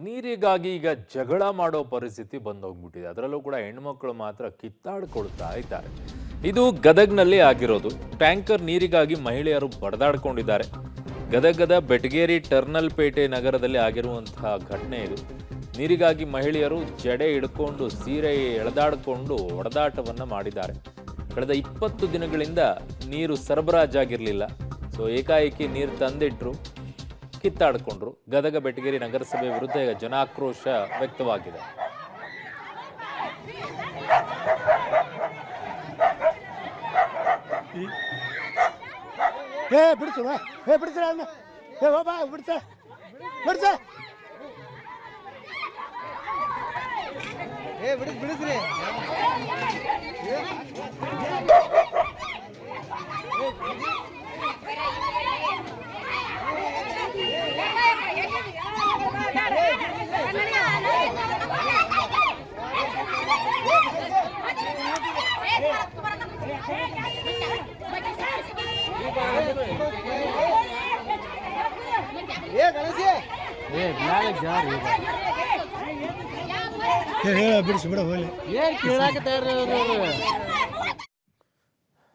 ನೀರಿಗಾಗಿ ಈಗ ಜಗಳ ಮಾಡೋ ಪರಿಸ್ಥಿತಿ ಬಂದೋಗ್ಬಿಟ್ಟಿದೆ. ಅದರಲ್ಲೂ ಕೂಡ ಹೆಣ್ಮಕ್ಳು ಮಾತ್ರ ಕಿತ್ತಾಡ್ಕೊಳ್ತಾ ಇದ್ದಾರೆ. ಇದು ಗದಗ್ನಲ್ಲಿ ಆಗಿರೋದು. ಟ್ಯಾಂಕರ್ ನೀರಿಗಾಗಿ ಮಹಿಳೆಯರು ಬಡದಾಡ್ಕೊಂಡಿದ್ದಾರೆ. ಗದಗದ ಬೆಟಗೇರಿ ಟರ್ನಲ್ಪೇಟೆ ನಗರದಲ್ಲಿ ಆಗಿರುವಂತಹ ಘಟನೆ ಇದು. ನೀರಿಗಾಗಿ ಮಹಿಳೆಯರು ಜಡೆ ಹಿಡ್ಕೊಂಡು ಸೀರೆ ಎಳೆದಾಡಿಕೊಂಡು ಹೊಡೆದಾಟವನ್ನ ಮಾಡಿದ್ದಾರೆ. ಕಳೆದ 20 ದಿನಗಳಿಂದ ನೀರು ಸರಬರಾಜಾಗಿರಲಿಲ್ಲ. ಸೊ ಏಕಾಏಕಿ ನೀರು ತಂದಿಟ್ರು, ಕಿತ್ತಾಡಿಕೊಂಡ್ರು. ಗದಗ ಬೆಟಗೇರಿ ನಗರಸಭೆ ವಿರುದ್ಧ ಈಗ ಜನಾಕ್ರೋಶ ವ್ಯಕ್ತವಾಗಿದೆ. ಬಿಡಿಸ್ರಿ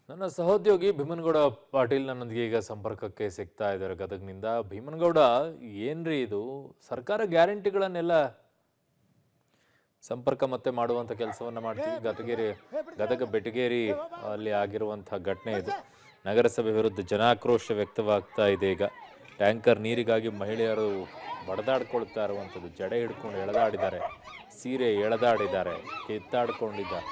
ನನ್ನ ಸಹೋದ್ಯೋಗಿ ಭೀಮನಗೌಡ ಪಾಟೀಲ್ ನನ್ನೊಂದಿಗೆ ಈಗ ಸಂಪರ್ಕಕ್ಕೆ ಸಿಗ್ತಾ ಇದ್ದಾರೆ ಗದಗ್ನಿಂದ. ಭೀಮನಗೌಡ, ಏನ್ರಿ ಇದು? ಸರ್ಕಾರ ಗ್ಯಾರಂಟಿಗಳನ್ನೆಲ್ಲ ಸಂಪರ್ಕ ಮತ್ತೆ ಮಾಡುವಂತ ಕೆಲಸವನ್ನ ಮಾಡ್ತೀವಿ. ಗದಗ ಬೆಟಗೇರಿ ಅಲ್ಲಿ ಆಗಿರುವಂತಹ ಘಟನೆ ಇದು. ನಗರಸಭೆ ವಿರುದ್ಧ ಜನಾಕ್ರೋಶ ವ್ಯಕ್ತವಾಗ್ತಾ ಇದೆ. ಈಗ ಟ್ಯಾಂಕರ್ ನೀರಿಗಾಗಿ ಮಹಿಳೆಯರು ಬಡದಾಡ್ಕೊಳ್ತಾ ಇರುವಂಥದ್ದು. ಜಡೆ ಹಿಡ್ಕೊಂಡು ಎಳೆದಾಡಿದ್ದಾರೆ, ಸೀರೆ ಎಳೆದಾಡಿದ್ದಾರೆ, ಕಿತ್ತಾಡ್ಕೊಂಡಿದ್ದಾರೆ.